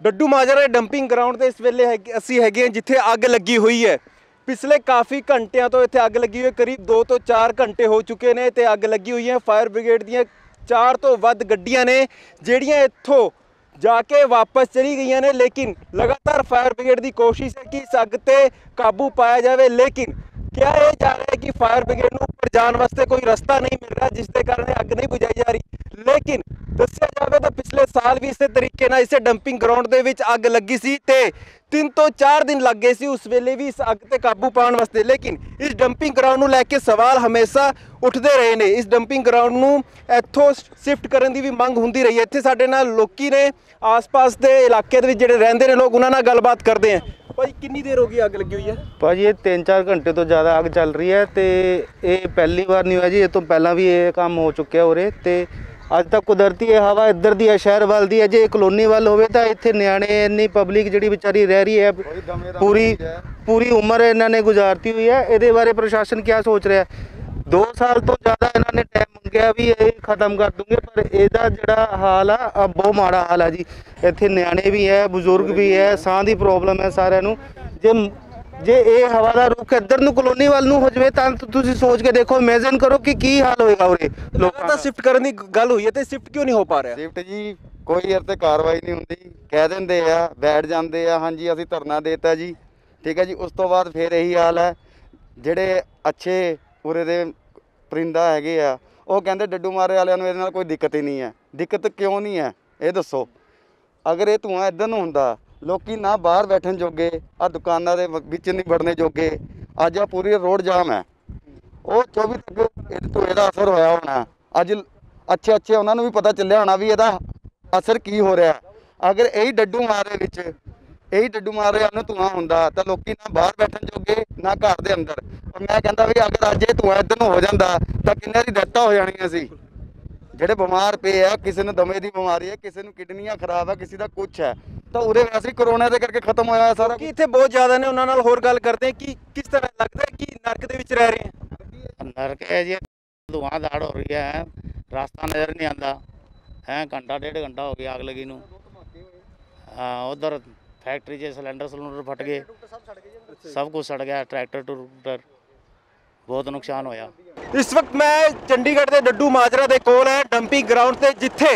ਡੱਡੂ Majra dumping ground ਤੇ ਇਸ ਵੇਲੇ ਅਸੀਂ ਹੈਗੇ ਹਾਂ ਜਿੱਥੇ ਅੱਗ ਲੱਗੀ ਹੋਈ ਹੈ। ਪਿਛਲੇ ਕਾਫੀ ਘੰਟਿਆਂ ਤੋਂ ਇੱਥੇ ਅੱਗ ਲੱਗੀ ਹੋਈ, ਕਰੀਬ 2 ਤੋਂ 4 ਘੰਟੇ ਹੋ ਚੁੱਕੇ ਨੇ ਤੇ ਅੱਗ ਲੱਗੀ ਹੋਈ ਹੈ। ਫਾਇਰ ਬ੍ਰਿਗੇਡ ਦੀਆਂ 4 ਤੋਂ ਵੱਧ ਗੱਡੀਆਂ ਨੇ ਜਿਹੜੀਆਂ ਇੱਥੋਂ ਜਾ ਕੇ ਵਾਪਸ ਚਲੀ ਗਈਆਂ ਨੇ, ਲੇਕਿन लगातार फायर ब्रिगेड की कोशिश है कि इस अग ते काबू पाया जाए। लेकिन क्या ये जा रहा है कि फायर ब्रिगेड को ऊपर जाने वास्ते कोई रास्ता नहीं मिल रहा, जिसके कारण अग नहीं बुझाई जा रही। लेकिन दस्सिया जाए तो पिछले साल भी इस तरीके नाल इस डंपिंग ग्राउंड दे विच अग लगी सी ते 3 ਤੋਂ 4 दिन लग गए सी उस वेले भी इस अग ते काबू पाने वास्ते। लेकिन इस डंपिंग ग्राउंड नूं लैके सवाल हमेशा उठते रहे ने। इस डंपिंग ग्राउंड नूं इत्थों शिफ्ट करने की भी मंग हुंदी रही है। इत्थे साडे नाल लोकी ने आस पास के इलाके दे विच जिहड़े रहिंदे ने लोग, उन्हां नाल गलबात करते हैं। भाई कितनी देर हो गई अग लगी हुई है? भाजी ये 3-4 घंटे तो ज़्यादा अग चल रही है तो ये पहली बार नहीं हुआ जी, ये तो पहला भी ये काम हो चुका है। उरे तो अज तक कुदरती हवा इधर दी है, शहर वाल दी है। जे कलोनी वाल होवे तो इत्थे न्याणे इन्नी पब्लिक जिहड़ी बेचारी रह रही है, पूरी उम्र इन्होंने गुजारती हुई है। ये बारे प्रशासन क्या सोच रहा है? 2 साल तो ज़्यादा इन्होंने टाइम मंगया भी ये खत्म कर दूंगे, पर यदा जिहड़ा हाल आ अब बहुत माड़ा हाल है जी। इत्थे न्याणे भी है, बजुर्ग भी है, साह की प्रॉब्लम है सारिਆਂ ਨੂੰ। जे ये हवा का रुख इधर ਨੂੰ कलोनी वाल ਨੂੰ ਹੋ ਜਾਵੇ ਤਾਂ ਤੁਸੀਂ सोच के देखो, इमेजिन करो कि की हाल होएगा। उरे लोगों का शिफ्ट करने की गल हुई है तो शिफ्ट क्यों नहीं हो पा रहा? शिफ्ट जी कोई यार ते कार्रवाई नहीं होंदी, कह देंदे आ बैठ जाते हैं, हाँ जी असीं धरना देता जी, ठीक है जी। उस तो बाद फिर यही हाल है। ਜਿਹੜੇ अच्छे उरे दे परिंदा हैगे आ ਉਹ ਕਹਿੰਦੇ ਡੱਡੂ ਮਾਰੇ ਵਾਲਿਆਂ ਨੂੰ ਇਹਦੇ ਨਾਲ ਕੋਈ ਦਿੱਕਤ ਹੀ ਨਹੀਂ ਹੈ। ਦਿੱਕਤ ਕਿਉਂ ਨਹੀਂ ਹੈ ਇਹ ਦੱਸੋ? ਅਗਰ ਇਹ ਧੂੰਆਂ ਇੱਧਰ ਨੂੰ ਹੁੰਦਾ, ਲੋਕੀ ਨਾ ਬਾਹਰ ਬੈਠਣ ਜੋਗੇ, ਆ ਦੁਕਾਨਾਂ ਦੇ ਵਿੱਚ ਨਹੀਂ ਵੜਨੇ ਜੋਗੇ। ਅੱਜ ਆ ਪੂਰੀ ਰੋਡ ਜਾਮ ਹੈ। ਉਹ 24 ਤੱਕ ਇਹ ਧੂਏ ਦਾ ਅਸਰ ਹੋਇਆ ਹੋਣਾ। ਅੱਜ ਅੱਛੇ ਉਹਨਾਂ ਨੂੰ ਵੀ ਪਤਾ ਚੱਲਿਆ ਹੋਣਾ ਵੀ ਇਹਦਾ ਅਸਰ ਕੀ ਹੋ ਰਿਹਾ। ਅਗਰ ਇਹੀ ਡੱਡੂ ਮਾਰੇ ਵਿੱਚ ਇਹੀ ਡੱਡੂ ਮਾਰੇ ਨੂੰ ਧੂੰਆਂ ਹੁੰਦਾ ਤਾਂ ਲੋਕੀ ਨਾ ਬਾਹਰ ਬੈਠਣ ਜੋਗੇ ਨਾ ਘਰ ਦੇ ਅੰਦਰ। ਪਰ ਮੈਂ ਕਹਿੰਦਾ ਵੀ ਅਗਰ ਅੱਜ ਇਹ ਧੂੰਆਂ ਇੱਧਰ ਨੂੰ ਹੋ ਜਾਂਦਾ ਤਾਂ ਕਿੰਨੇ ਦੀ ਡੈਥਾਂ ਹੋ ਜਾਣੀਆਂ ਸੀ। ਜਿਹੜੇ ਬਿਮਾਰ ਪਏ ਆ, ਕਿਸੇ ਨੂੰ ਦਮੇ ਦੀ ਬਿਮਾਰੀ ਹੈ, ਕਿਸੇ ਨੂੰ ਕਿਡਨੀਆਂ ਖਰਾਬ ਹੈ, ਕਿਸੇ ਦਾ ਕੁਛ ਹੈ, ਤਾਂ ਉਹਦੇ ਵੈਸੇ ਕੋਰੋਨਾ ਦੇ ਕਰਕੇ ਖਤਮ ਹੋਇਆ ਸਾਰਾ। ਕਿ ਇੱਥੇ ਬਹੁਤ ਜ਼ਿਆਦਾ ਨੇ, ਉਹਨਾਂ ਨਾਲ ਹੋਰ ਗੱਲ ਕਰਦੇ ਕਿ ਕਿਸ ਤਰ੍ਹਾਂ ਲੱਗਦਾ ਹੈ ਕਿ ਨਰਕ ਦੇ ਵਿੱਚ ਰਹਿ ਰਹੇ ਹਾਂ? नरक है जी, धुआंधाड़ हो रही है, रास्ता नज़र नहीं आता है। घंटा 1.5 घंटा हो गया आग लगी नू। हाँ उधर फैक्ट्री से सिलेंडर फट गए, सब कुछ सड़ गया, ट्रैक्टर टूटर बहुत नुकसान होया। इस वक्त मैं चंडीगढ़ के डड्डू माजरा के कोल है डंपिंग ग्राउंड से, जिथे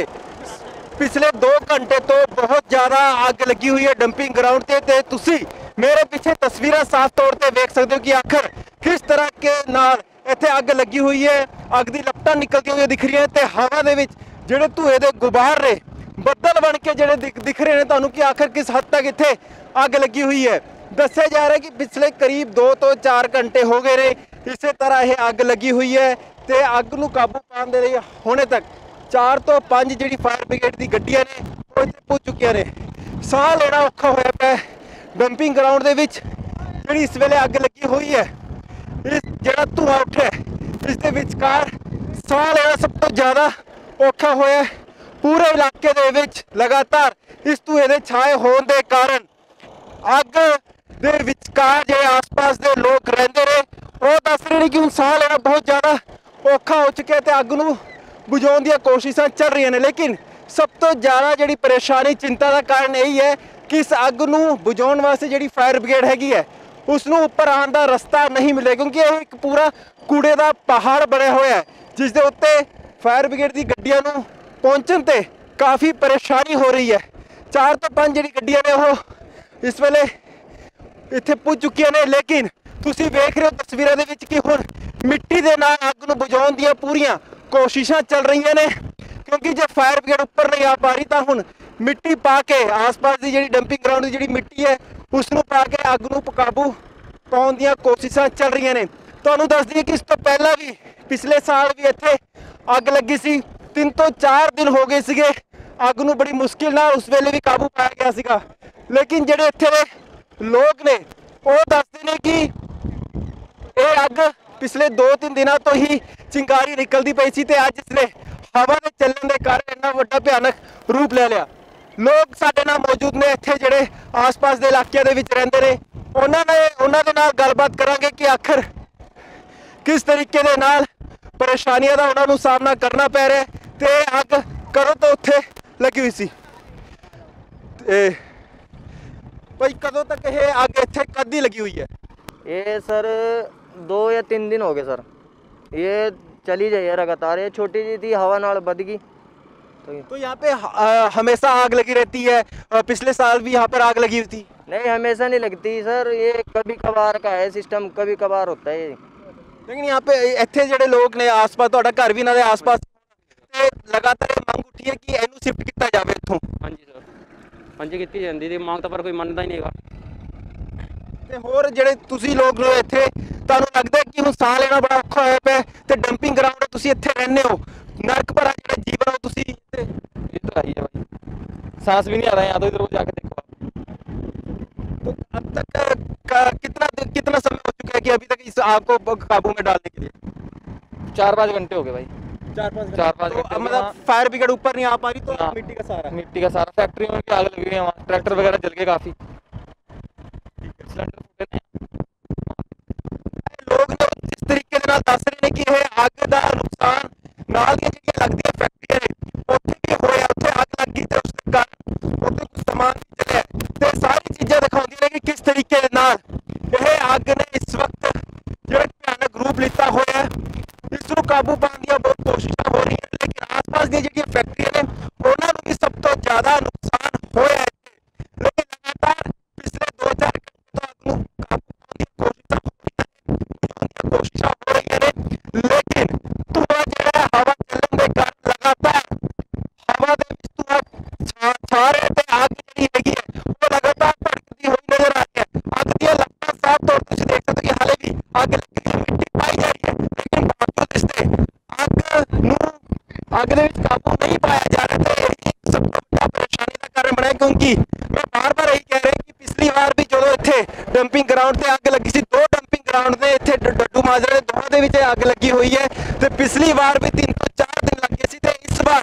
पिछले 2 घंटे तो बहुत ज़्यादा अग लगी हुई है डंपिंग ग्राउंड से। ते तुसी मेरे पीछे तस्वीरें साफ तौर पर देख सकते हो कि आखिर किस तरह के नाल इत्थे अग लगी हुई है। अग दी लपटां निकलती हुई दिख रही हैं ते हवा दे विच जिहड़े धुए दे गुबार ने बदल बन के जिहड़े दिख रहे हैं तुहानूं कि आखिर किस हद तक इत्थे अग लगी हुई है। दस्सिया जा रहा है कि पिछले करीब 2 ਤੋਂ 4 घंटे हो गए ने इसे तरह यह अग लगी हुई है ते अग नूं काबू पाउण दे लई हुणे तक 4 ਤੋਂ 5 जिहड़ी फायर ब्रिगेड दी गड्डियां ने वो इत्थे पहुंच चुकियां ने। साह लेना औखा होया पिया डंपिंग ग्राउंड दे विच जिहड़ी इस वेले अग लगी हुई है। इस जिहड़ा धुआं उठिया इस दे विचकार साह लेना सब तो ज़्यादा औखा होया। पूरे इलाके दे विच लगातार इस धुएं दे छाए होने के कारण अग दे विचकार जे आस पास दे लोग रहिंदे ने वो दस रहे हैं कि हुण साह लेना बहुत ज़्यादा औखा हो चुका है ते अग नूं बुझाउण दीआं कोशिशां चल रही ने। लेकिन सब तो ज़्यादा जिहड़ी परेशानी चिंता का कारण यही है कि इस अग नूं बुझाउण वास्ते जिहड़ी फायर ब्रिगेड हैगी है उसनूं उपर आउण दा रस्ता नहीं मिले, क्योंकि यह एक पूरा कूड़े का पहाड़ बनिया होया है जिस दे उत्ते फायर ब्रिगेड की गड्डियां नूं पहुंचण ते काफ़ी परेशानी हो रही है। 4 ਤੋਂ 5 जिहड़ी गड्डियां ने वो इस वेले इत्थे पुज चुकियां ने। लेकिन तुसीं वेख रहे हो तस्वीरां दे विच कि हुण मिट्टी दे नाल अग नूं बुझाउण दीआं पूरीआं कोशिशां चल रही ने, क्योंकि जे फायर ब्रिगेड उपर नहीं आ पा रही तो हुण मिट्टी पा के आस पास की जिहड़ी डंपिंग ग्राउंड की जिहड़ी मिट्टी है उसनूं पा के अग नूं काबू पाउण दीआं कोशिशां चल रही ने। तुहानूं दस दईए कि इस तो पहला भी पिछले साल भी इत्थे अग लगी सी। 3 ਤੋਂ 4 दिन हो गए सीगे अग नूं बड़ी मुश्किल नाल उस वेले भी काबू पाया गया सीगा। लेकिन जिहड़े इत्थे दे लोग ने वो दसदे ने कि ये अग पिछले 2-3 दिनों तो ही चिंगारी निकलती पई सी ते अज इसने हवा के चलने के कारण इन्ना वड्डा भयानक रूप ले लिया। लोग साडे नाल मौजूद ने इत्थे जिहड़े आस पास के इलाकों के विच रहिंदे ने, उन्हां दे नाल गलबात करांगे कि आखिर किस तरीके दे नाल परेशानियां दा उन्हां नूं सामना करना पै रहा है ते अग करो तो उत्थे लगी हुई सी। ਭਾਈ ਕਦੋਂ ਤੱਕ ਇਹ ਅੱਗ ਇੱਥੇ ਕਦੀ ਲੱਗੀ ਹੋਈ ਹੈ? ये सर 2 या 3 दिन हो गए सर, ये चली जाइए लगातार। ये छोटी जी थी, हवा नाल बद गई तो तो यहाँ पे हमेशा आग लगी रहती है? पिछले साल भी यहाँ पर आग लगी हुई थी? नहीं, हमेशा नहीं लगती सर, ये कभी कभार का है सिस्टम, कभी कभार होता है ये। लेकिन यहाँ पे ਇੱਥੇ ਜਿਹੜੇ ਲੋਕ ਨੇ ਆਸ-ਪਾਸ, ਤੁਹਾਡਾ ਘਰ ਵੀ ਇਹਨਾਂ ਦੇ ਆਸ-ਪਾਸ, ਤੇ ਲਗਾਤਾਰ ਇਹ ਮੰਗ ਉੱਠੀ ਹੈ ਕਿ ਇਹਨੂੰ ਸ਼ਿਫਟ ਕੀਤਾ ਜਾਵੇ ਇੱਥੋਂ। ਹਾਂਜੀ ਸਰ, ਹਾਂਜੀ ਕੀਤੀ ਜਾਂਦੀ ਦੀ ਮੰਗ ਤਾਂ, ਪਰ ਕੋਈ ਮੰਨਦਾ ਹੀ ਨਹੀਂ ਹੈਗਾ। ਤੇ ਹੋਰ ਜਿਹੜੇ ਤੁਸੀਂ ਲੋਕ ਨੇ ਇੱਥੇ, ਤੁਹਾਨੂੰ ਲੱਗਦਾ ਹੈ ਕਿ ਹੁਣ ਸਾਹ ਲੈਣਾ ਬੜਾ ਔਖਾ ਹੋਇਆ ਪਿਆ ਤੇ ਡੰਪਿੰਗ ਗਰਾਊਂਡ ਤੁਸੀਂ ਇੱਥੇ ਰਹਿੰਦੇ ਹੋ, ਨਰਕ ਭਰਾ ਜਿਹੜਾ ਜੀਵਨ ਉਹ ਤੁਸੀਂ इधर आई है भाई, सांस भी नहीं आ रहा है यहाँ तो, इधर वो जाके देखो। तो अब तक कितना समय हो चुका है कि अभी तक इस आग को काबू में डालने के लिए? 4-5 घंटे हो गए भाई, 4-5 4-5 तो घंटे। मतलब फायर ब्रिगेड ऊपर नहीं आ पा रही तो ना। मिट्टी का सहारा? मिट्टी का सारा, फैक्ट्री में भी आग लगी हुई है, वहाँ ट्रैक्टर वगैरह जल गए काफी, सिलेंडर फूटे ने। लोग ने जिस तरीके ਦੇ ਨਾਲ ਦੱਸ ਰਹੇ ਨੇ ਕਿ ਇਹ ਅੱਗ ਦਾ ਨੁਕਸਾਨ ਨਾਲ ਦੀਆਂ ਜਿਹੜੀਆਂ ਲੱਗਦੀਆਂ ਫੈਕਟਰੀਆਂ ਨੇ ਉੱਥੇ ਵੀ ਹੋਇਆ, ਉੱਥੇ ਅੱਗ ਲੱਗੀ ਤੇ ਉਸ ਦੇ ਕਾਰਨ ਉੱਥੇ ਕੁਝ ਸਮਾਨ ਵੀ ਜਲਿਆ ਤੇ ਸਾਰੀ ਚੀਜ਼ਾਂ ਦਿਖਾਉਂਦੀਆਂ ਨੇ ਕਿ ਕਿਸ ਤਰੀਕੇ ਦੇ ਨਾਲ ਇਹ ਅੱਗ ਨੇ ਇਸ ਵਕਤ ਜਿਹੜਾ ਭਿਆਨਕ ਰੂਪ ਲਿੱਤਾ ਹੋਇਆ ਹੈ। ਇਸ ਨੂੰ ਕਾਬੂ ਪਾਉਣ ਦੀਆਂ ਬਹੁਤ ਕੋਸ਼ਿਸ਼ਾਂ ਹੋ ਰਹੀਆਂ, ਲੇਕਿਨ ਆਸ-ਪਾਸ ਦੀਆਂ ਜਿਹੜੀਆਂ ਫੈਕਟਰੀਆਂ ਨੇ ਉਹਨਾਂ ਨੂੰ ਵੀ ਸਭ ਤੋਂ ਜ਼ਿਆਦਾ ਨੁਕਸਾਨ ਹੋਇਆ ਹੈ। ਲੇਕਿਨ ਲਗਾਤਾਰ ਪਿਛਲੇ 2-4 ਘੰਟੇ ਤੋਂ ਅੱਗ ਨੂੰ ਕਾਬੂ ਪਾਉਣ ਦੀਆਂ ਕੋਸ਼ਿਸ਼ਾਂ ਹੋ ਰਹੀਆਂ ਨੇ, ਲੇਕਿਨ ਧੂੰਆਂ ਜਿਹੜਾ ਹਵਾ ਚੱਲਣ ਦੇ ਕਾਰਨ ਲਗਾਤਾਰ ਹਵਾ ਦੇ ਵਿੱਚ ਧੂੰਆਂ ਛਾ ਰਿਹਾ ਤੇ ਅੱਗ ਜਿਹੜੀ ਹੈਗੀ ਹੈ ਉਹ ਲਗਾਤਾਰ ਭੜਕਦੀ ਹੋਈ ਨਜ਼ਰ ਆ ਰਹੀ ਹੈ। ਅੱਗ ਦੀਆਂ ਲਪਟਾਂ ਸਾਫ਼ ਤੌਰ ਤੇ ਤੁਸੀਂ ਦੇਖ ਸਕਦੇ ਹੋ ਕਿ ਹਾਲੇ ਵੀ ਅੱਗ ਲੱਗੀ ਹੋਈ ਮਿੱਟੀ ਪਾਈ ਜਾ ਰਹੀ ਹੈ, ਲੇਕਿਨ ਬਾਵਜੂਦ ਇਸ ਦੇ ਅੱਗ ਦੇ ਵਿੱਚ ਕਾਬੂ ਨਹੀਂ ਪਾਇਆ ਜਾ ਰਿਹਾ ਤੇ ਇਹ ਸਭ ਤੋਂ ਵੱਡਾ ਪਰੇਸ਼ਾਨੀ ਦਾ ਕਾਰਨ ਬਣਿਆ, ਕਿਉਂਕਿ ਮੈਂ ਬਾਰ-ਬਾਰ ਇਹੀ ਕਹਿ ਰਿਹਾ ਕਿ ਪਿਛਲੀ ਵਾਰ ਵੀ ਜਦੋਂ ਇੱਥੇ ਡੰਪਿੰਗ ਗਰਾਊਂਡ ਤੇ ਅੱਗ ਲੱਗੀ ਸੀ, 2 ਡੰਪਿੰਗ ਗਰਾਊਂਡ ਦੇ ਇੱਥੇ ਡੱਡੂ ਮਾਜਰੇ ਦੇ ਦੋਹਾਂ ਦੇ ਵਿੱਚ ਅੱਗ ਲੱਗੀ ਹੋਈ ਹੈ ਤੇ ਪਿਛਲੀ ਵਾਰ ਵੀ 3 ਤੋਂ 4 ਦਿਨ ਲੱਗੇ ਸੀ ਤੇ ਇਸ ਵਾਰ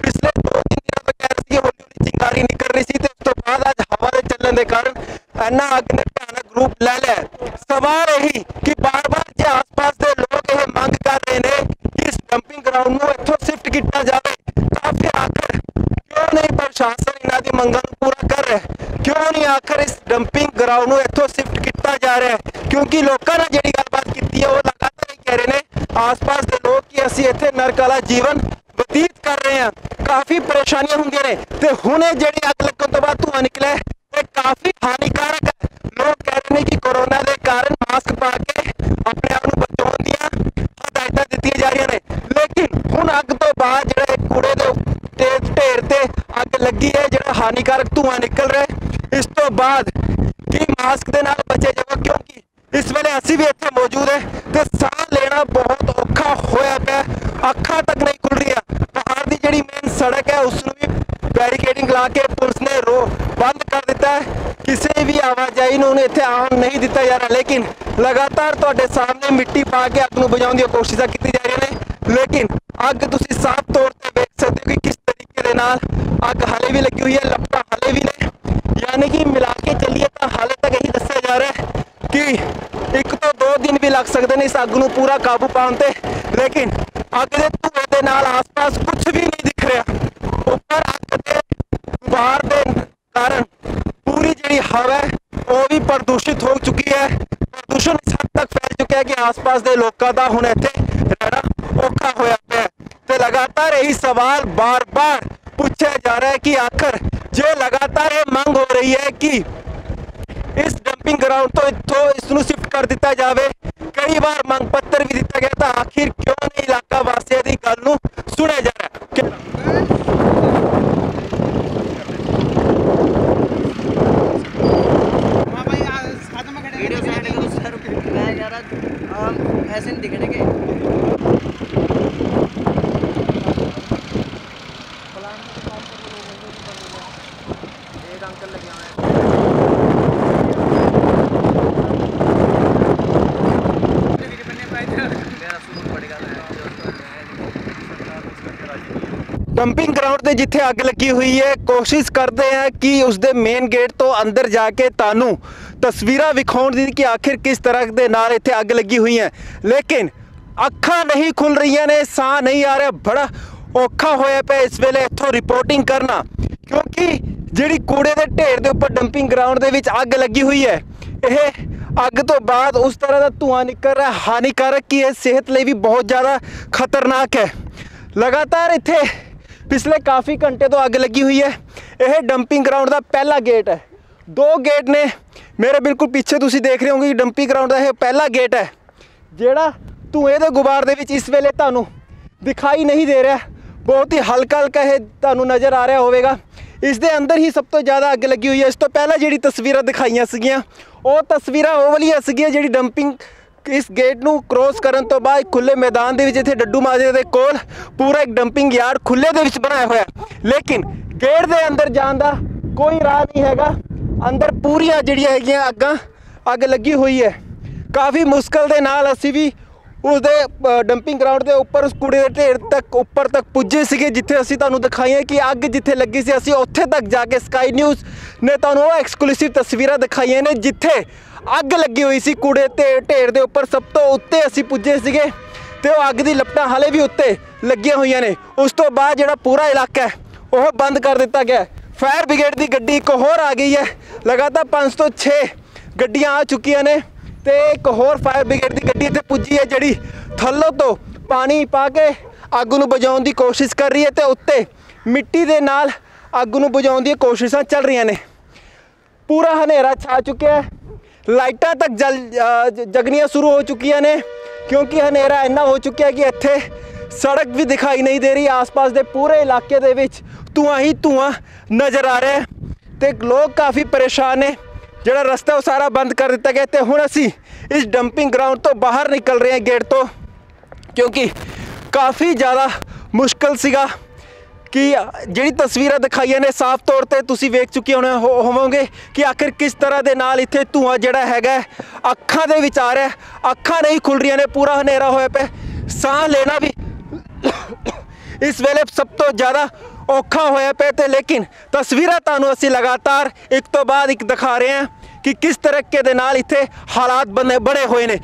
ਪਿਛਲੇ 2-3 ਦਿਨਾਂ ਤੋਂ ਕਹਿ ਰਹੇ ਸੀ ਹੌਲੀ-ਹੌਲੀ ਚਿੰਗਾਰੀ ਨਿਕਲ ਰਹੀ ਸੀ ਤੇ ਉਸ ਤੋਂ ਬਾਅਦ ਅੱਜ ਹਵਾ ਦੇ ਚੱਲਣ ਦੇ ਕਾਰਨ ਇੰਨਾ ਅੱਗ ਨੇ ਭਿਆਨਕ ਰੂਪ ਲੈ ਲਿਆ। ਸਵਾਲ ਇਹੀ ਕਿ ਬਾਰ-ਬਾਰ ਜੇ ਆਸ-ਪਾਸ ਦੇ ਲੋਕ ਇਹ ਮੰਗ ਕਰ ਰਹੇ ਨੇ ਕਿ ਇਸ ਡੰਪਿੰਗ ਗਰਾਊਂਡ ਨੂੰ ਇੱਥੋਂ ਸ਼ਿਫਟ ਕੀਤਾ ਜਾਵੇ, ਤਾਂ ਫਿਰ ਆਖਰ ਕਿਉਂ ਨਹੀਂ ਪ੍ਰਸ਼ਾਸਨ ਇਹਨਾਂ ਦੀ ਮੰਗਾਂ ਨੂੰ ਪੂਰਾ ਕਰ ਰਿਹਾ? ਕਿਉਂ ਨਹੀਂ ਆਖਰ ਇਸ ਡੰਪਿੰਗ ਗਰਾਊਂਡ ਨੂੰ ਇੱਥੋਂ ਸ਼ਿਫਟ ਕੀਤਾ ਜਾ ਰਿਹਾ? ਕਿਉਂਕਿ ਲੋਕਾਂ ਨਾਲ ਜਿਹੜੀ ਗੱਲਬਾਤ ਕੀਤੀ ਹੈ ਉਹ ਲਗਾਤਾਰ ਇਹ ਕਹਿ ਰਹੇ ਨੇ ਆਸ-ਪਾਸ ਦੇ ਲੋਕ ਕਿ ਅਸੀਂ ਇੱਥੇ ਨਰਕ ਵਾਲਾ ਜੀਵਨ ਬਤੀਤ ਕਰ ਰਹੇ ਹਾਂ, ਕਾਫੀ ਪਰੇਸ਼ਾਨੀਆਂ ਹੁੰਦੀਆਂ ਨੇ ਤੇ ਹੁਣ ਇਹ ਜਿਹੜੀ ਅੱਗ ਲੱਗਣ ਤੋਂ ਬਾਅਦ ਧੂੰਆਂ ਨਿਕਲਿਆ ਇਹ ਕਾਫੀ ਹਾਨੀਕਾਰਕ ਹੈ। ਲੋਕ ਕਹਿ ਰਹੇ ਨੇ ਕਿ ਕੋਰੋਨਾ ਦੇ ਕਾਰਨ ਮਾਸਕ ਪਾ ਕੇ ਆਪਣੇ ਆਪ ਨੂੰ ਬਚਾਉਣ ਦੀਆਂ ਹਦਾਇਤਾਂ ਦਿੱਤੀਆਂ ਜਾ ਰਹੀਆਂ ਨੇ, ਲੇਕਿਨ ਹੁਣ ਅੱਗ ਤੋਂ ਬਾਅਦ ਜਿਹੜਾ ਇਹ ਕੂੜੇ ਦੇ ਢੇਰ ਤੇ ਅੱਗ ਲੱਗੀ ਹੈ, ਜਿਹੜਾ ਹਾਨੀਕਾਰਕ ਧੂੰਆਂ ਨਿਕਲ ਰਿਹਾ ਹੈ, ਇਸ ਤੋਂ ਬਾਅਦ ਕੀ ਮਾਸਕ ਦੇ ਨਾਲ ਬਚੇ ਜਾਓ? ਕਿਉਂਕਿ ਇਸ ਵੇਲੇ ਅਸੀਂ ਵੀ ਇੱਥੇ ਮੌਜੂਦ ਹੈ ਤੇ ਸਾਹ ਲੈਣਾ ਬਹੁਤ ਔਖਾ ਹੋਇਆ ਪਿਆ, ਅੱਖਾਂ ਤੱਕ ਨਹੀਂ ਖੁੱਲ ਰਹੀਆਂ। ਬਾਹਰ ਦੀ ਜਿਹੜੀ ਮੇਨ ਸੜਕ ਹੈ ਉਸ ਨੂੰ ਵੀ ਬੈਰੀਕੇਡਿੰਗ ਲਾ ਕੇ ਪੁਲਿਸ ਨੇ ਬੰਦ ਕਰ ਦਿੱਤਾ ਹੈ, ਕਿਸੇ ਵੀ ਆਵਾਜਾਈ ਨੂੰ ਇੱਥੇ ਆਉਣ ਨਹੀਂ ਦਿੱਤਾ ਜਾ ਰਿਹਾ, ਲੇਕਿਨ ਲਗਾਤਾਰ ਤੁਹਾਡੇ ਸਾਹਮਣੇ ਮਿੱਟੀ ਪਾ ਕੇ ਅੱਗ ਨੂੰ ਬੁਝਾਉਣ ਦੀਆਂ ਕੋਸ਼ਿਸ਼ਾਂ ਕੀਤੀ ਜਾ ਰਹੀਆਂ ਨੇ, ਲੇਕਿਨ ਅੱਗ ਤੁਸੀਂ ਸਾਫ਼ ਤੌਰ ਤੇ ਵੇਖ ਸਕਦੇ ਹੋ ਕਿ ਕਿਸ ਤਰੀਕੇ ਦੇ ਨਾਲ ਅੱਗ ਹਾਲੇ ਵੀ ਲੱਗੀ ਹੋਈ ਹੈ, ਲਪਟਾਂ ਹਾਲੇ ਵੀ ਨੇ, ਯਾਨੀ ਕਿ ਮਿਲਾ ਕੇ ਚੱਲੀਏ ਤਾਂ ਹਾਲੇ ਤੱਕ ਇਹੀ ਦੱਸਿਆ ਜਾ ਰਿਹਾ ਹੈ ਕਿ 1 ਤੋਂ 2 ਦਿਨ ਵੀ ਲੱਗ ਸਕਦੇ ਨੇ ਇਸ ਅੱਗ ਨੂੰ ਪੂਰਾ ਕਾਬੂ ਪਾਉਣ ਤੇ, ਲੇਕਿਨ ਅੱਗ ਦੇ ਧੂਏ ਦੇ ਨਾਲ ਆਸ-ਪਾਸ ਕੁਝ ਵੀ ਨਹੀਂ ਦਿਖ ਰਿਹਾ। ਉੱਪਰ ਅੱਗ ਦੇ ਬਾਹਰ ਦੇ ਕਾਰਨ ਪੂਰੀ ਜਿਹੜੀ ਹਵਾ ਹੈ ਉਹ ਵੀ ਪ੍ਰਦੂਸ਼ਿਤ ਹੋ ਚੁੱਕੀ ਹੈ, ਪ੍ਰਦੂਸ਼ਣ ਇਸ ਹੱਦ ਤੱਕ ਫੈਲ ਚੁੱਕਿਆ ਹੈ ਕਿ ਆਸ-ਪਾਸ ਦੇ ਲੋਕਾਂ ਦਾ ਹੁਣ ਇੱਥੇ ਰਹਿਣਾ ਔਖਾ ਹੋਇਆ ਪਿਆ ਤੇ ਲਗਾਤਾਰ ਇਹੀ ਸਵਾਲ ਬਾਰ-ਬਾਰ ਪੁੱਛਿਆ ਜਾ ਰਿਹਾ ਹੈ ਕਿ ਆਖਰ ਜੇ ਲਗਾਤਾਰ ਇਹ ਮੰਗ ਹੋ ਰਹੀ ਹੈ ਕਿ ਇਸ ਡੰਪਿੰਗ ਗਰਾਊਂਡ ਤੋਂ ਇੱਥੋਂ ਇਸ ਨੂੰ ਸ਼ਿਫਟ ਕਰ ਦਿੱਤਾ ਜਾਵੇ, ਕਈ ਵਾਰ ਮੰਗ ਪੱਤਰ ਵੀ ਦਿੱਤਾ ਗਿਆ, ਤਾਂ ਆਖਿਰ ਕਿਉਂ ਨਹੀਂ ਇਲਾਕਾ ਵਾਸੀਆਂ ਦੀ ਗੱਲ ਨੂੰ ਸੁਣਿਆ ਜਾ ਰਿਹਾ? ऐसे नहीं दिखने के एक अंकल लगे हुए हैं। ਡੰਪਿੰਗ ਗਰਾਊਂਡ ਤੇ ਜਿੱਥੇ ਅੱਗ ਲੱਗੀ ਹੋਈ ਹੈ, ਕੋਸ਼ਿਸ਼ ਕਰਦੇ ਆ ਕਿ ਉਸ ਦੇ ਮੇਨ ਗੇਟ ਤੋਂ ਅੰਦਰ ਜਾ ਕੇ ਤੁਹਾਨੂੰ ਤਸਵੀਰਾਂ ਵਿਖਾਉਣ ਦੀ ਕਿ ਆਖਿਰ ਕਿਸ ਤਰ੍ਹਾਂ ਦੇ ਨਾਲ ਇੱਥੇ ਅੱਗ ਲੱਗੀ ਹੋਈ ਹੈ, ਲੇਕਿਨ ਅੱਖਾਂ ਨਹੀਂ ਖੁੱਲ ਰਹੀਆਂ ਨੇ, ਸਾਹ ਨਹੀਂ ਆ ਰਿਹਾ, ਬੜਾ ਔਖਾ ਹੋਇਆ ਪਿਆ ਇਸ ਵੇਲੇ ਇੱਥੋਂ ਰਿਪੋਰਟਿੰਗ ਕਰਨਾ, ਕਿਉਂਕਿ ਜਿਹੜੀ ਕੂੜੇ ਦੇ ਢੇਰ ਦੇ ਉੱਪਰ ਡੰਪਿੰਗ ਗਰਾਊਂਡ ਦੇ ਵਿੱਚ ਅੱਗ ਲੱਗੀ ਹੋਈ ਹੈ। ਇਹ ਅੱਗ ਤੋਂ ਬਾਅਦ ਉਸ ਤਰ੍ਹਾਂ ਦਾ ਧੂਆਂ ਨਿਕਲ ਰਿਹਾ ਹਾਨੀਕਾਰਕ ਕਿ ਇਹ ਸਿਹਤ ਲਈ ਵੀ ਬਹੁਤ ਜ਼ਿਆਦਾ ਖਤਰਨਾਕ ਹੈ। ਲਗਾਤਾਰ ਇੱਥੇ ਪਿਛਲੇ ਕਾਫੀ ਘੰਟੇ ਤੋਂ ਅੱਗ ਲੱਗੀ ਹੋਈ ਹੈ। ਇਹ ਡੰਪਿੰਗ ਗਰਾਊਂਡ ਦਾ ਪਹਿਲਾ ਗੇਟ ਹੈ। 2 ਗੇਟ ਨੇ ਮੇਰੇ ਬਿਲਕੁਲ ਪਿੱਛੇ ਤੁਸੀਂ ਦੇਖ ਰਹੇ ਹੋਗੇ ਕਿ ਡੰਪਿੰਗ ਗਰਾਊਂਡ ਦਾ ਇਹ ਪਹਿਲਾ ਗੇਟ ਹੈ ਜਿਹੜਾ ਧੂਏ ਦੇ ਗੁਬਾਰ ਦੇ ਵਿੱਚ ਇਸ ਵੇਲੇ ਤੁਹਾਨੂੰ ਦਿਖਾਈ ਨਹੀਂ ਦੇ ਰਿਹਾ। ਬਹੁਤ ਹੀ ਹਲਕਾ ਹਲਕਾ ਇਹ ਤੁਹਾਨੂੰ ਨਜ਼ਰ ਆ ਰਿਹਾ ਹੋਵੇਗਾ। ਇਸ ਦੇ ਅੰਦਰ ਹੀ ਸਭ ਤੋਂ ਜ਼ਿਆਦਾ ਅੱਗ ਲੱਗੀ ਹੋਈ ਹੈ। ਇਸ ਤੋਂ ਪਹਿਲਾਂ ਜਿਹੜੀ ਤਸਵੀਰਾਂ ਦਿਖਾਈਆਂ ਸੀਗੀਆਂ ਉਹ ਤਸਵੀਰਾਂ ਉਹ ਵਾਲੀਆਂ ਸੀਗੀਆਂ ਜਿਹੜੀ ਡੰਪਿੰਗ ਇਸ ਗੇਟ ਨੂੰ ਕ੍ਰੋਸ ਕਰਨ ਤੋਂ ਬਾਅਦ ਖੁੱਲੇ ਮੈਦਾਨ ਦੇ ਵਿੱਚ ਇੱਥੇ ਡੱਡੂ ਮਾਜਰੇ ਦੇ ਕੋਲ ਪੂਰਾ ਇੱਕ ਡੰਪਿੰਗ ਯਾਰਡ ਖੁੱਲੇ ਦੇ ਵਿੱਚ ਬਣਾਇਆ ਹੋਇਆ, ਲੇਕਿਨ ਗੇਟ ਦੇ ਅੰਦਰ ਜਾਣ ਦਾ ਕੋਈ ਰਾਹ ਨਹੀਂ ਹੈਗਾ। ਅੰਦਰ ਪੂਰੀਆਂ ਜਿਹੜੀਆਂ ਹੈਗੀਆਂ ਅੱਗ ਲੱਗੀ ਹੋਈ ਹੈ। ਕਾਫੀ ਮੁਸ਼ਕਲ ਦੇ ਨਾਲ ਅਸੀਂ ਵੀ ਉਸਦੇ ਡੰਪਿੰਗ ਗਰਾਊਂਡ ਦੇ ਉੱਪਰ ਉਸ ਕੂੜੇ ਦੇ ਢੇਰ ਤੱਕ ਉੱਪਰ ਤੱਕ ਪੁੱਜੇ ਸੀਗੇ ਜਿੱਥੇ ਅਸੀਂ ਤੁਹਾਨੂੰ ਦਿਖਾਈਆਂ ਕਿ ਅੱਗ ਜਿੱਥੇ ਲੱਗੀ ਸੀ। ਅਸੀਂ ਉੱਥੇ ਤੱਕ ਜਾ ਕੇ ਸਕਾਈ ਨਿਊਜ਼ ਨੇ ਤੁਹਾਨੂੰ ਉਹ ਐਕਸਕਲੂਸਿਵ ਤਸਵੀਰਾਂ ਦਿਖਾਈਆਂ ਨੇ ਜਿੱਥੇ ਅੱਗ ਲੱਗੀ ਹੋਈ ਸੀ ਕੂੜੇ ਤੇ ਢੇਰ ਦੇ ਉੱਪਰ। ਸਭ ਤੋਂ ਉੱਤੇ ਅਸੀਂ ਪੁੱਜੇ ਸੀਗੇ ਤੇ ਉਹ ਅੱਗ ਦੀ ਲਪਟਾਂ ਹਾਲੇ ਵੀ ਉੱਤੇ ਲੱਗੀਆਂ ਹੋਈਆਂ ਨੇ। ਉਸ ਤੋਂ ਬਾਅਦ ਜਿਹੜਾ ਪੂਰਾ ਇਲਾਕਾ ਹੈ ਉਹ ਬੰਦ ਕਰ ਦਿੱਤਾ ਗਿਆ। ਫਾਇਰ ਬ੍ਰਿਗੇਡ ਦੀ ਗੱਡੀ ਇੱਕ ਹੋਰ ਆ ਗਈ ਹੈ। ਲਗਾਤਾਰ 5 ਤੋਂ 6 ਗੱਡੀਆਂ ਆ ਚੁੱਕੀਆਂ ਨੇ ਤੇ ਇੱਕ ਹੋਰ ਫਾਇਰ ਬ੍ਰਿਗੇਡ ਦੀ ਗੱਡੀ ਇੱਥੇ ਪੁੱਜੀ ਹੈ ਜਿਹੜੀ ਥੱਲੋਂ ਤੋਂ ਪਾਣੀ ਪਾ ਕੇ ਅੱਗ ਨੂੰ ਬੁਝਾਉਣ ਦੀ ਕੋਸ਼ਿਸ਼ ਕਰ ਰਹੀ ਹੈ ਤੇ ਉੱਤੇ ਮਿੱਟੀ ਦੇ ਨਾਲ ਅੱਗ ਨੂੰ ਬੁਝਾਉਣ ਦੀਆਂ ਕੋਸ਼ਿਸ਼ਾਂ ਚੱਲ ਰਹੀਆਂ ਨੇ। ਪੂਰਾ ਹਨੇਰਾ ਛਾ ਚੁੱਕਿਆ ਹੈ। ਲਾਈਟਾਂ ਤੱਕ ਜਗਣੀਆਂ ਸ਼ੁਰੂ ਹੋ ਚੁੱਕੀਆਂ ਨੇ ਕਿਉਂਕਿ ਹਨੇਰਾ ਇੰਨਾ ਹੋ ਚੁੱਕਿਆ ਕਿ ਇੱਥੇ ਸੜਕ ਵੀ ਦਿਖਾਈ ਨਹੀਂ ਦੇ ਰਹੀ। ਆਸ-ਪਾਸ ਦੇ ਪੂਰੇ ਇਲਾਕੇ ਦੇ ਵਿੱਚ ਧੂਆਂ ਹੀ ਧੂਆਂ ਨਜ਼ਰ ਆ ਰਿਹਾ ਤੇ ਲੋਕ ਕਾਫੀ ਪਰੇਸ਼ਾਨ ਨੇ। ਜਿਹੜਾ ਰਸਤਾ ਉਹ ਸਾਰਾ ਬੰਦ ਕਰ ਦਿੱਤਾ ਗਿਆ ਤੇ ਹੁਣ ਅਸੀਂ ਇਸ ਡੰਪਿੰਗ ਗਰਾਊਂਡ ਤੋਂ ਬਾਹਰ ਨਿਕਲ ਰਹੇ ਹਾਂ ਗੇਟ ਤੋਂ ਕਿਉਂਕਿ ਕਾਫੀ ਜ਼ਿਆਦਾ ਮੁਸ਼ਕਲ ਸੀਗਾ ਕਿ ਜਿਹੜੀ ਤਸਵੀਰਾਂ ਦਿਖਾਈਆਂ ਨੇ ਸਾਫ਼ ਤੌਰ ਤੇ ਤੁਸੀਂ ਵੇਖ ਚੁੱਕੇ ਹੋਵੋਗੇ ਕਿ ਆਖਿਰ ਕਿਸ ਤਰ੍ਹਾਂ ਦੇ ਨਾਲ ਇੱਥੇ ਧੂਆਂ ਜਿਹੜਾ ਹੈਗਾ ਅੱਖਾਂ ਦੇ ਵਿੱਚ ਆ ਰਿਹਾ। ਅੱਖਾਂ ਨਹੀਂ ਖੁੱਲ ਰਹੀਆਂ ਨੇ, ਪੂਰਾ ਹਨੇਰਾ ਹੋਇਆ ਪਿਆ। ਸਾਹ ਲੈਣਾ ਵੀ ਇਸ ਵੇਲੇ ਸਭ ਤੋਂ ਜ਼ਿਆਦਾ ਔਖਾ ਹੋਇਆ ਪਿਆ ਤੇ ਲੇਕਿਨ ਤਸਵੀਰਾਂ ਤੁਹਾਨੂੰ ਅਸੀਂ ਲਗਾਤਾਰ ਇੱਕ ਤੋਂ ਬਾਅਦ ਇੱਕ ਦਿਖਾ ਰਹੇ ਹਾਂ ਕਿ ਕਿਸ ਤਰੀਕੇ ਦੇ ਨਾਲ ਇੱਥੇ ਹਾਲਾਤ ਬਣੇ ਹੋਏ ਨੇ।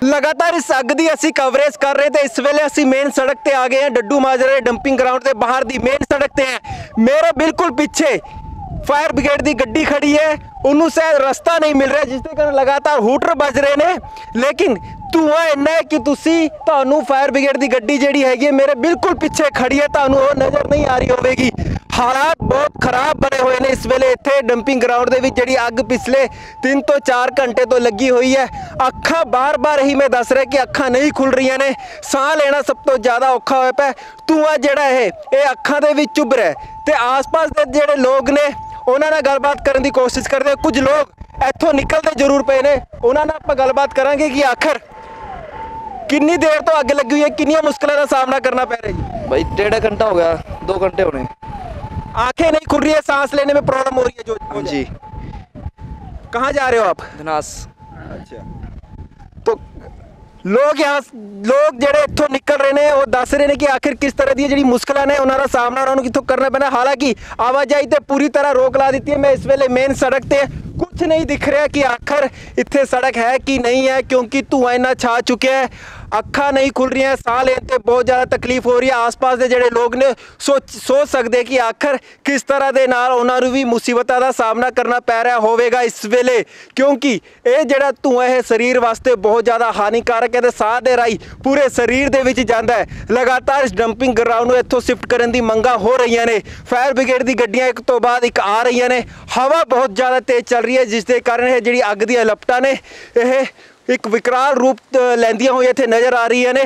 लगातार इस अग की असी कवरेज कर रहे थे। इस वेले असी मेन सड़क ते आ गए हैं, डड्डू माजरे डंपिंग ग्राउंड के बाहर दी मेन सड़क ते हैं। मेरे बिल्कुल पीछे फायर ब्रिगेड की गड्डी खड़ी है, उन्होंने शायद रास्ता नहीं मिल रहा जिसके कारण लगातार हूटर बज रहे ने, लेकिन धुआं इन्ना है कि तुहानू फायर ब्रिगेड की गड्डी जिहड़ी हैगी मेरे बिल्कुल पीछे खड़ी है, तुहानू वो नज़र नहीं आ रही होगी। हालात बहुत खराब बने हुए हैं इस वेले इत्थे डंपिंग ग्राउंड दे विच जिहड़ी अग पिछले 3 तो 4 घंटे तो लगी हुई है। अखां बार बार ही मैं दस रहा कि अखां नहीं खुल रही ने, साह लेना सब तो ज़्यादा औखा होया पिया। धुआं जिहड़ा है ये अखां दे विच चुभ रहा है ते आस पास के जिहड़े लोग ने उन्हां नाल गलबात करन दी कोशिश करदे। कुछ लोग इत्थों निकलते जरूर पे ने, उन्हां नाल आपां गलबात करांगे कि आखिर कितनी देर तो अग लगी हुई है, कितनी मुश्किलों का सामना करना पै रहा है जी? भाई 1.5 घंटा हो गया, 2 घंटे होने। आंखें नहीं खुल रही है, सांस लेने में प्रॉब्लम हो रही है जो जी। कहाँ जा रहे हो आप? धनास। अच्छा, तो लोग ਜਿਹੜੇ ਇੱਥੋਂ ਨਿਕਲ ਰਹੇ ਨੇ ਉਹ ਦੱਸ ਰਹੇ ਨੇ ਕਿ ਆਖਿਰ ਕਿਸ ਤਰ੍ਹਾਂ ਦੀਆਂ ਜਿਹੜੀ ਮੁਸ਼ਕਲਾਂ ਨੇ ਉਹਨਾਂ ਦਾ ਸਾਹਮਣਾ ਉਹਨਾਂ ਨੂੰ ਕਿੱਥੋਂ ਕਰਨਾ ਪੈਣਾ। ਹਾਲਾਂਕਿ ਆਵਾਜਾਈ ਤੇ ਪੂਰੀ ਤਰ੍ਹਾਂ ਰੋਕ ਲਾ ਦਿੱਤੀ ਹੈ। मैं इस वेले मेन सड़क ਤੇ कुछ नहीं दिख रहा कि आखिर इत्थे सड़क है कि नहीं है, क्योंकि धुआं इन्ना छा चुका है, अखा नहीं खुल रही हैं, साह लेने ते बहुत ज़्यादा तकलीफ हो रही है। आस पास के जोड़े लोग ने सोच सकते कि आखिर किस तरह के नाल उन्होंने भी मुसीबतों का सामना करना पै रहा होगा इस वेले, क्योंकि ये जोड़ा धुआं है शरीर वास्ते बहुत ज़्यादा हानिकारक है तो साह के राही पूरे शरीर के विच जाता है। लगातार इस डंपिंग ग्राउंड में इत्थों शिफ्ट करने की मंगा हो रही ने। फायर ब्रिगेड की गड्डियां एक तो बाद एक आ रही ने। हवा बहुत ज़्यादा तेज़ चल रही है जिसके कारण ये जी अग दी लपटां ने यह ਇੱਕ ਵਿਕਰਾਲ ਰੂਪ ਲੈਂਦੀਆਂ ਹੋਈਆਂ ਇੱਥੇ ਨਜ਼ਰ ਆ ਰਹੀਆਂ ਨੇ।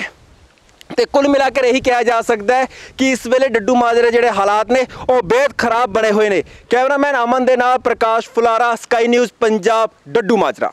ਤੇ ਕੁੱਲ ਮਿਲਾ ਕੇ ਇਹੀ ਕਿਹਾ ਜਾ ਸਕਦਾ ਹੈ ਕਿ ਇਸ ਵੇਲੇ ਡੱਡੂ ਮਾਜਰੇ ਜਿਹੜੇ ਹਾਲਾਤ ਨੇ ਉਹ ਬੇहद ਖਰਾਬ ਬਣੇ ਹੋਏ ਨੇ। ਕੈਮਰਾਮੈਨ ਅਮਨ ਦੇ ਨਾਲ ਪ੍ਰਕਾਸ਼ ਫੁਲਾਰਾ, ਸਕਾਈ ਨਿਊਜ਼ ਪੰਜਾਬ, ਡੱਡੂ ਮਾਜਰਾ।